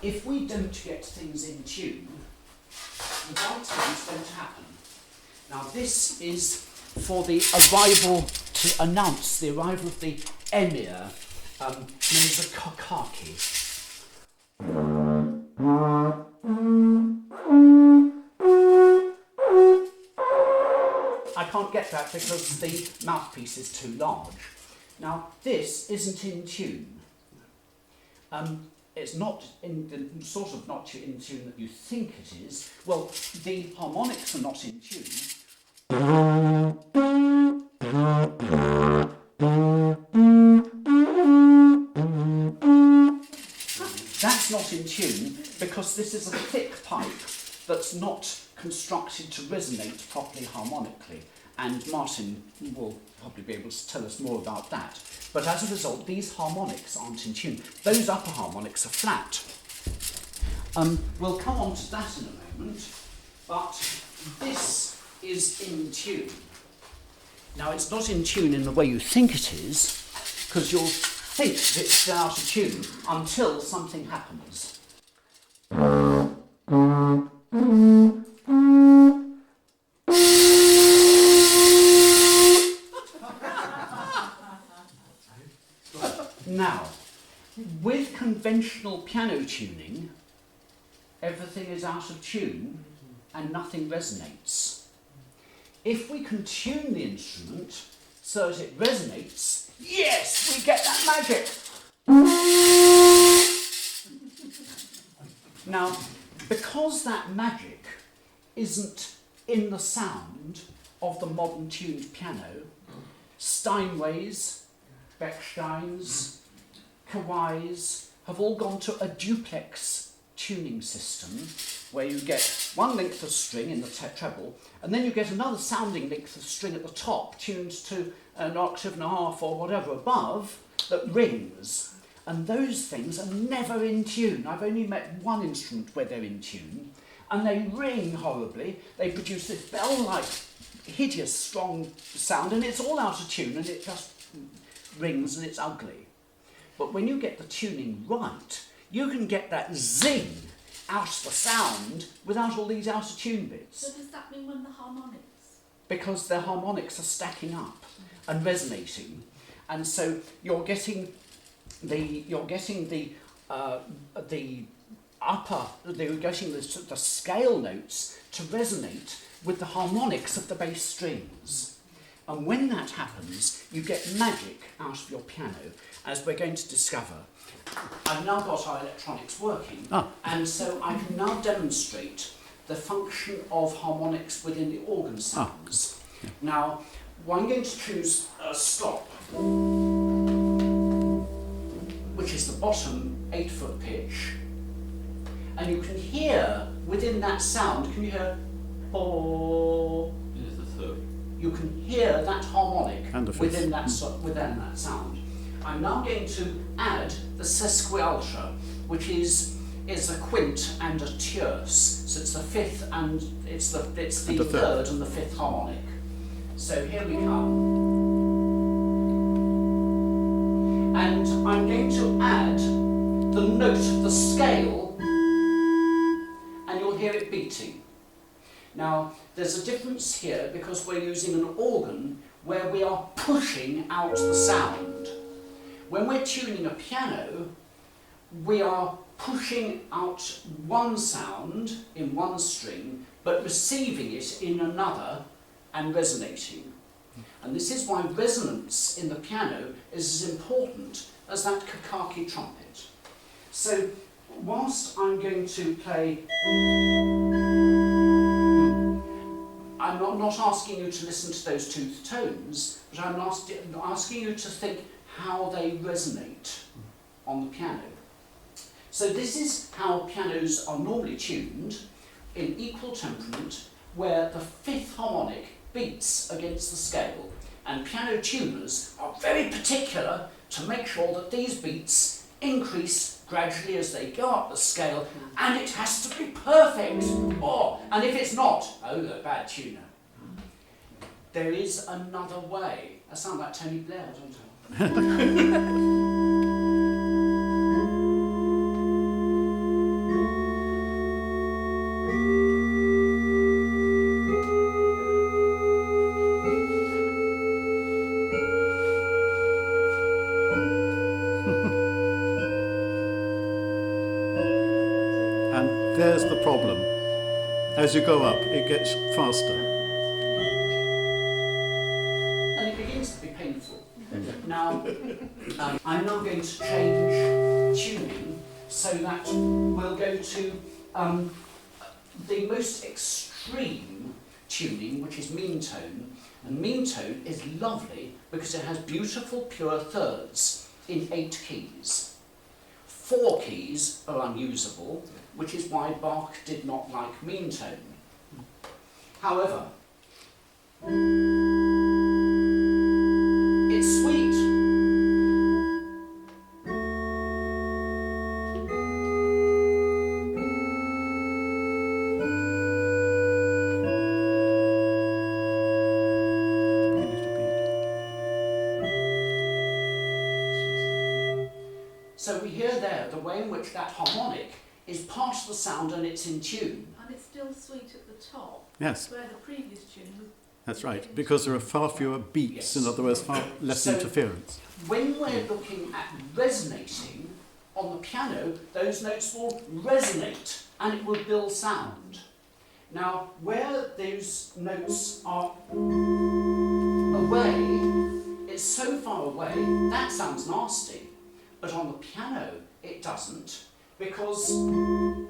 if we don't get things in tune, the right things don't happen. Now this is for the arrival, to announce the arrival of the emir, known as a kakaki. I can't get that because the mouthpiece is too large. Now this isn't in tune. It's not in the sort of not in tune that you think it is. Well, the harmonics are not in tune. That's not in tune because this is a thick pipe that's not constructed to resonate properly harmonically, and Martin will probably be able to tell us more about that. But as a result, these harmonics aren't in tune. Those upper harmonics are flat. We'll come on to that in a moment, but this is in tune. Now, it's not in tune in the way you think it is, because you'll think that it's out of tune until something happens. Now, with conventional piano tuning, everything is out of tune and nothing resonates. If we can tune the instrument so that it resonates, yes, we get that magic. Now, because that magic isn't in the sound of the modern tuned piano, Steinways, Bechsteins, Kawais have all gone to a duplex tuning system where you get one length of string in the treble and then you get another sounding length of string at the top tuned to an octave and a half or whatever above that rings, and those things are never in tune. I've only met one instrument where they're in tune and they ring horribly. They produce this bell-like hideous strong sound and it's all out of tune and it just rings and it's ugly. But when you get the tuning right, you can get that zing out of the sound without all these out of tune bits. So does that mean when the harmonics? Because the harmonics are stacking up and resonating, and so you're getting the scale notes to resonate with the harmonics of the bass strings. And when that happens, you get magic out of your piano, as we're going to discover. I've now got our electronics working, and so I can now demonstrate the function of harmonics within the organ sounds. Now, I'm going to choose a stop, which is the bottom 8-foot pitch, and you can hear within that sound, can you hear, oh, you can hear that harmonic within that sound. I'm now going to add the sesquialter, which is a quint and a tierce. So it's the fifth and it's the third and the fifth harmonic. So here we come. And I'm going to add the note, the scale, and you'll hear it beating. Now, there's a difference here because we're using an organ where we are pushing out the sound. When we're tuning a piano, we are pushing out one sound in one string, but receiving it in another and resonating. And this is why resonance in the piano is as important as that kakaki trumpet. So, whilst I'm going to play, I'm not asking you to listen to those two tones, but I'm asking you to think how they resonate on the piano. So this is how pianos are normally tuned, in equal temperament, where the fifth harmonic beats against the scale, and piano tuners are very particular to make sure that these beats increase gradually as they go up the scale, and it has to be perfect. And if it's not, they're a bad tuner. There is another way. I sound like Tony Blair, don't I? And there's the problem. As you go up, it gets faster. And it begins to be painful. Now, I'm now going to change tuning so that we'll go to the most extreme tuning, which is mean tone. And mean tone is lovely because it has beautiful pure thirds in 8 keys. 4 keys are unusable, which is why Bach did not like mean tone. However, it's sweet. So we hear there the way in which that harmonic is part of the sound and it's in tune. And it's still sweet at the top. Yes, Where the previous tune was. that's right. Because there are far fewer beats, in other words, far less So- interference. When we're looking at resonating on the piano, those notes will resonate and it will build sound. Now, where those notes are away, it's so far away, that sounds nasty. But on the piano, it doesn't, because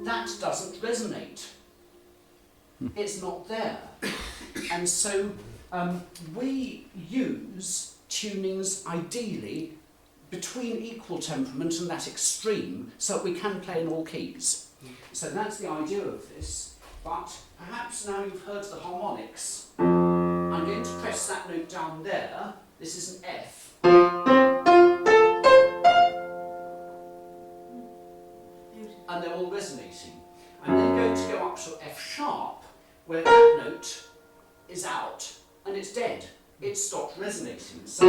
that doesn't resonate. It's not there. And so we use tunings ideally between equal temperament and that extreme so that we can play in all keys. So that's the idea of this. But perhaps now you've heard the harmonics. I'm going to press that note down there. This is an F. And they're all resonating. I'm then going to go up to F sharp, where that note is out and it's dead. It's stopped resonating. So,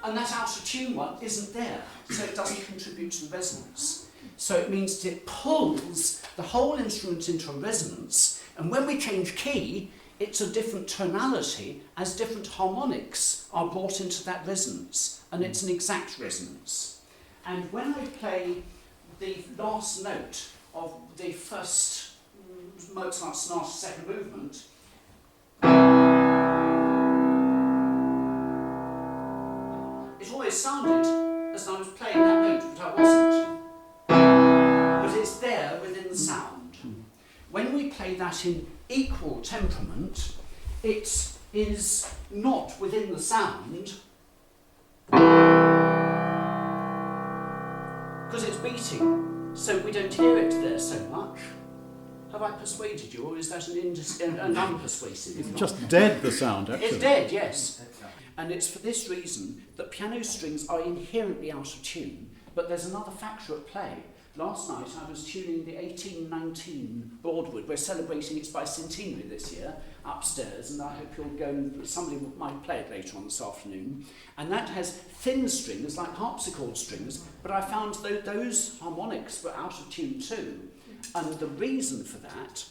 and that out of tune one isn't there, so it doesn't contribute to the resonance. So it means that it pulls the whole instrument into a resonance, and when we change key, it's a different tonality as different harmonics are brought into that resonance, and it's an exact resonance. And when I play the last note of the first Mozart Sonata second movement, it always sounded as though I was playing that note, but I wasn't. But it's there within the sound. When we play that in equal temperament, it is not within the sound because it's beating, so we don't hear it there so much. Have I persuaded you, or is that an unpersuasive? It's just dead, the sound, actually. It's dead, yes. And it's for this reason that piano strings are inherently out of tune, but there's another factor at play. Last night I was tuning the 1819 Broadwood. We're celebrating its bicentenary this year upstairs, and I hope you'll go and somebody might play it later on this afternoon. And that has thin strings like harpsichord strings, but I found that those harmonics were out of tune too. And the reason for that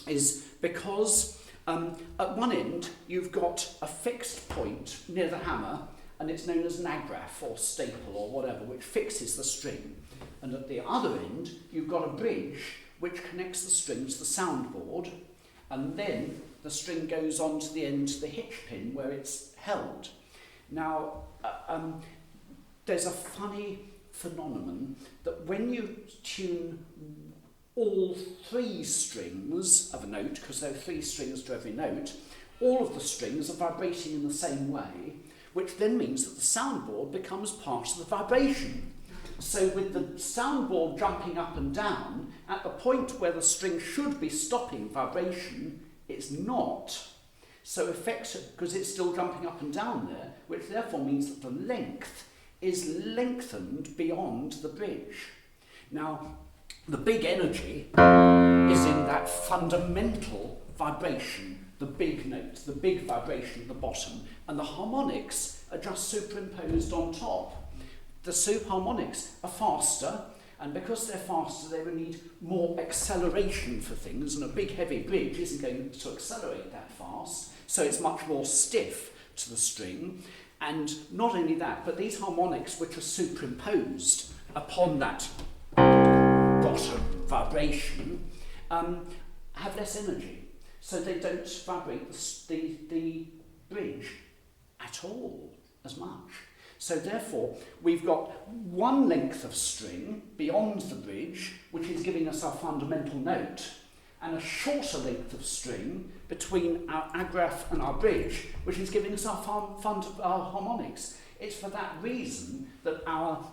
is because at one end you've got a fixed point near the hammer, and it's known as an agraff or staple or whatever, which fixes the string. And at the other end, you've got a bridge which connects the string to the soundboard, and then the string goes on to the end to the hitch pin where it's held. Now, there's a funny phenomenon that when you tune all 3 strings of a note, because there are 3 strings to every note, all of the strings are vibrating in the same way, which then means that the soundboard becomes part of the vibration. So with the soundboard jumping up and down, at the point where the string should be stopping vibration, it's not. So effective, because it's still jumping up and down there, which therefore means that the length is lengthened beyond the bridge. Now, the big energy is in that fundamental vibration, the big note, the big vibration at the bottom, and the harmonics are just superimposed on top. The harmonics are faster, and because they're faster, they will need more acceleration for things, and a big heavy bridge isn't going to accelerate that fast, so it's much more stiff to the string. And not only that, but these harmonics which are superimposed upon that bottom vibration have less energy. So they don't vibrate the bridge at all as much. So therefore, we've got one length of string beyond the bridge, which is giving us our fundamental note, and a shorter length of string between our agraph and our bridge, which is giving us our harmonics. It's for that reason that our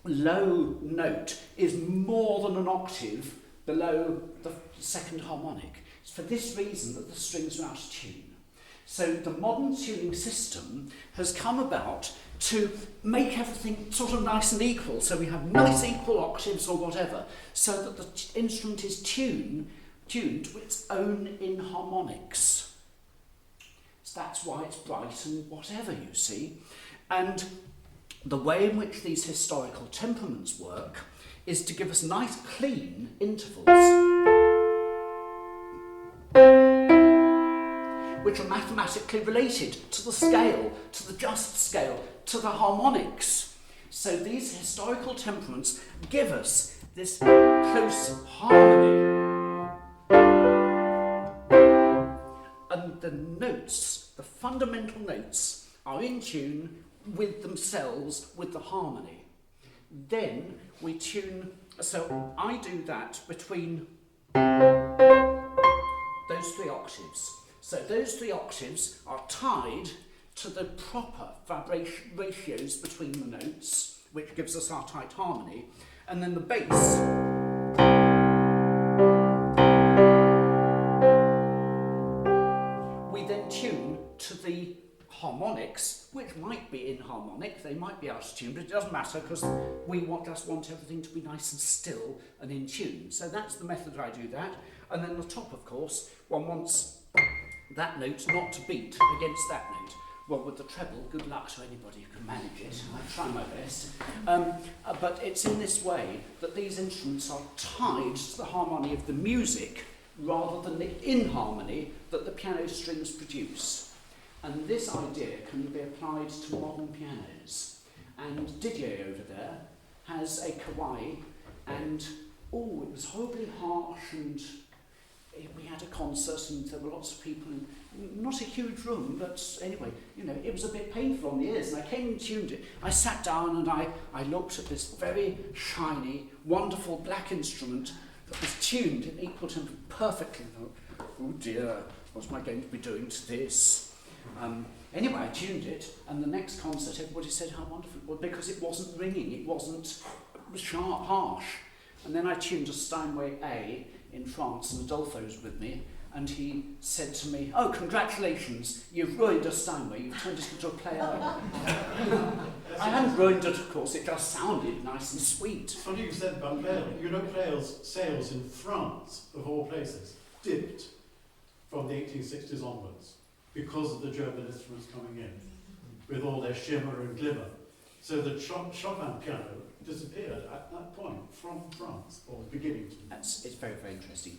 low note is more than an octave below the second harmonic. It's for this reason that the strings are out of tune. So the modern tuning system has come about to make everything sort of nice and equal. So we have nice equal octaves or whatever, so that the instrument is tuned to its own inharmonics. So that's why it's bright and whatever, you see. And the way in which these historical temperaments work is to give us nice clean intervals, which are mathematically related to the scale, to the just scale, to the harmonics. So these historical temperaments give us this close harmony. And the notes, the fundamental notes, are in tune with themselves, with the harmony. Then we tune, so I do that between those three octaves. So those three octaves are tied to the proper vibration ratios between the notes, which gives us our tight harmony, and then the bass we then tune to the harmonics, which might be inharmonic, they might be out of tune, but it doesn't matter because we just want everything to be nice and still and in tune. So that's the method I do that. And then the top, of course, one wants that note not to beat against that note. Well, with the treble, good luck to anybody who can manage it. I try my best. But it's in this way that these instruments are tied to the harmony of the music rather than the inharmony that the piano strings produce. And this idea can be applied to modern pianos. And Didier over there has a Kawai, and it was horribly harsh, and we had a concert and there were lots of people in not a huge room, but anyway, it was a bit painful on the ears, and I came and tuned it. I sat down and I looked at this very shiny, wonderful black instrument that was tuned in equal tempo perfectly. Oh dear, what am I going to be doing to this? Anyway, I tuned it, and the next concert everybody said how wonderful it was because it wasn't ringing, it wasn't sharp, harsh. And then I tuned a Steinway A in France, and Adolfo was with me, and he said to me, "Oh, congratulations, you've ruined a Steinway, you've turned it into a player." I hadn't ruined it, of course, it just sounded nice and sweet. Funny you said about Pleyel's sales in France, of all places, dipped from the 1860s onwards because of the German instruments coming in with all their shimmer and glimmer. So the Chopin piano disappeared at that point from France, or was beginning to. It's very, very interesting.